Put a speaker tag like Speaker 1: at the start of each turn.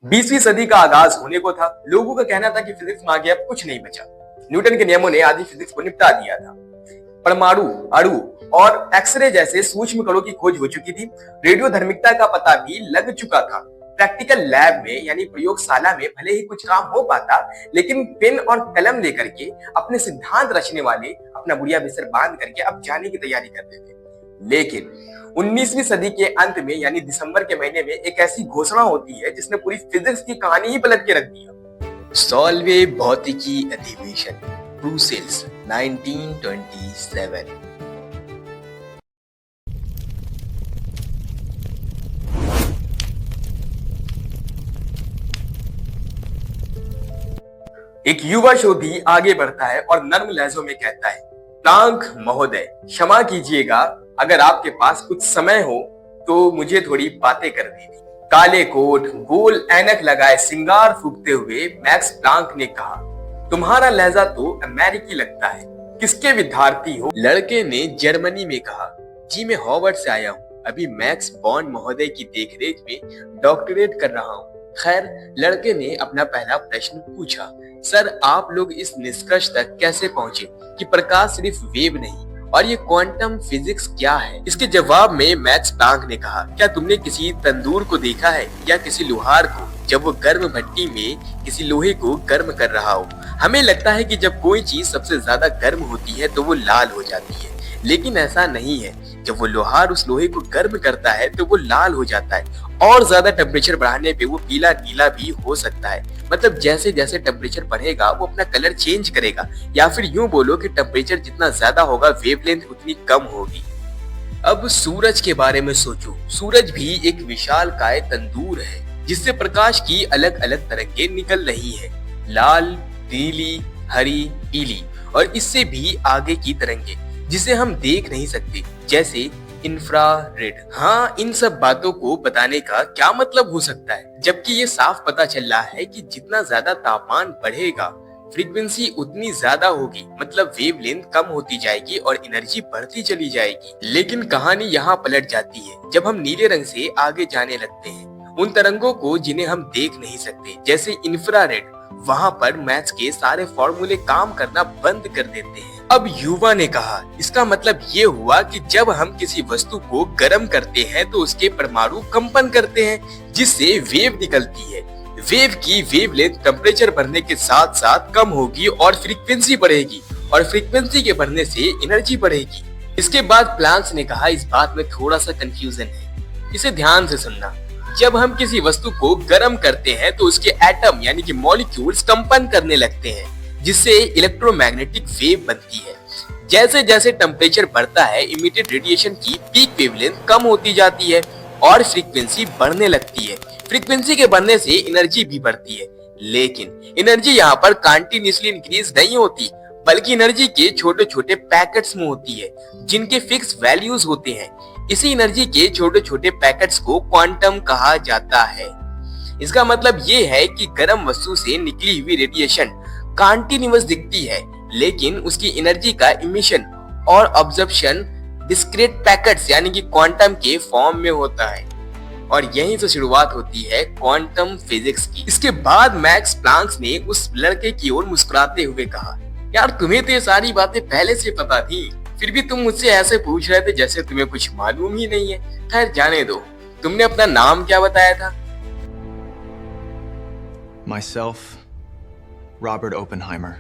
Speaker 1: 20वीं सदी का आगाज होने को था। लोगों का कहना था कि फिजिक्स में आगे अब कुछ नहीं बचा। न्यूटन के नियमों ने आधी फिजिक्स को निपटा दिया था। परमाणु, अणु और एक्सरे जैसे सूक्ष्म कणों की खोज हो चुकी थी। रेडियोधर्मिता का पता भी लग चुका था। प्रैक्टिकल लैब में यानी प्रयोगशाला में भले ही कुछ काम हो पाता, लेकिन पेन और कलम लेकर के अपने सिद्धांत रचने वाले अपना बुढ़िया बिस्तर बांध करके अब जाने की तैयारी करते थे। लेकिन 19वीं सदी के अंत में यानी दिसंबर के महीने में एक ऐसी घोषणा होती है जिसने पूरी फिजिक्स की कहानी ही पलट के रख दिया। सॉल्वे भौतिकी अधिवेशन, ब्रुसेल्स, 1927। एक युवा शोधी आगे बढ़ता है और नर्म लहजों में कहता है, प्लांक महोदय, क्षमा कीजिएगा, अगर आपके पास कुछ समय हो तो मुझे थोड़ी बातें करनी थी। काले कोट, गोल ऐनक लगाए सिंगार फूकते हुए मैक्स प्लांक ने कहा, तुम्हारा लहजा तो अमेरिकी लगता है, किसके विद्यार्थी हो? लड़के ने जर्मनी में कहा, जी मैं हार्वर्ड से आया हूँ, अभी मैक्स बॉन्ड महोदय की देखरेख में डॉक्टरेट कर रहा हूँ। खैर, लड़के ने अपना पहला प्रश्न पूछा, सर आप लोग इस निष्कर्ष तक कैसे पहुंचे कि प्रकाश सिर्फ वेव नहीं और ये क्वांटम फिजिक्स क्या है? इसके जवाब में मैक्स प्लांक ने कहा, क्या तुमने किसी तंदूर को देखा है या किसी लोहार को जब वो गर्म भट्टी में किसी लोहे को गर्म कर रहा हो? हमें लगता है कि जब कोई चीज सबसे ज्यादा गर्म होती है तो वो लाल हो जाती है, लेकिन ऐसा नहीं है। जब वो लोहार उस लोहे को गर्म करता है तो वो लाल हो जाता है और ज्यादा टेम्परेचर बढ़ाने पे वो पीला नीला भी हो सकता है। मतलब जैसे जैसे टेम्परेचर बढ़ेगा वो अपना कलर चेंज करेगा, या फिर यूं बोलो कि टेम्परेचर जितना ज्यादा होगा वेवलेंथ उतनी कम होगी। अब सूरज के बारे में सोचो। सूरज भी एक विशालकाय तंदूर है जिससे प्रकाश की अलग अलग तरंगें निकल रही है, लाल, नीली, हरी, पीली और इससे भी आगे की तरंगें जिसे हम देख नहीं सकते, जैसे इंफ्रारेड। हाँ, इन सब बातों को बताने का क्या मतलब हो सकता है, जबकि ये साफ पता चल रहा है कि जितना ज्यादा तापमान बढ़ेगा फ्रीक्वेंसी उतनी ज्यादा होगी, मतलब वेवलेंथ कम होती जाएगी और एनर्जी बढ़ती चली जाएगी। लेकिन कहानी यहाँ पलट जाती है जब हम नीले रंग से आगे जाने लगते हैं, उन तरंगों को जिन्हें हम देख नहीं सकते, जैसे इंफ्रारेड। वहाँ पर मैथ्स के सारे फॉर्मूले काम करना बंद कर देते हैं। अब युवा ने कहा, इसका मतलब ये हुआ कि जब हम किसी वस्तु को गर्म करते हैं तो उसके परमाणु कंपन करते हैं जिससे वेव निकलती है। वेव की वेवलेंथ टेम्परेचर बढ़ने के साथ साथ कम होगी और फ्रीक्वेंसी बढ़ेगी, और फ्रीक्वेंसी के बढ़ने से एनर्जी बढ़ेगी। इसके बाद प्लांक्स ने कहा, इस बात में थोड़ा सा कंफ्यूजन है, इसे ध्यान से सुनना। जब हम किसी वस्तु को गर्म करते हैं तो उसके एटम यानी कि मॉलिक्यूल्स कंपन करने लगते हैं जिससे इलेक्ट्रोमैग्नेटिक वेव बनती है। जैसे जैसे टेम्परेचर बढ़ता है इमिटेड रेडिएशन की पीक वेवलेंथ कम होती जाती है और फ्रीक्वेंसी बढ़ने लगती है। फ्रीक्वेंसी के बढ़ने से एनर्जी भी बढ़ती है, लेकिन एनर्जी यहाँ पर कंटिन्यूअसली इंक्रीज नहीं होती, बल्कि एनर्जी के छोटे छोटे पैकेट्स में होती है जिनके फिक्स वैल्यूज होते हैं। इसी एनर्जी के छोटे छोटे पैकेट्स को क्वांटम कहा जाता है। इसका मतलब ये है कि गर्म वस्तु से निकली हुई रेडिएशन कंटीन्यूअस दिखती है, लेकिन उसकी एनर्जी का इमिशन और ऑब्जर्प्शन डिस्क्रीट पैकेट्स यानी कि क्वांटम के फॉर्म में होता है। और यहीं से शुरुआत होती है क्वांटम फिजिक्स की। इसके बाद मैक्स प्लांक ने उस लड़के की ओर मुस्कुराते हुए कहा, यार तुम्हें तो ये सारी बातें पहले से पता थी, फिर भी तुम मुझसे ऐसे पूछ रहे थे जैसे तुम्हें कुछ मालूम ही नहीं है। खैर जाने दो, तुमने अपना नाम क्या बताया था?
Speaker 2: Myself, Robert Oppenheimer.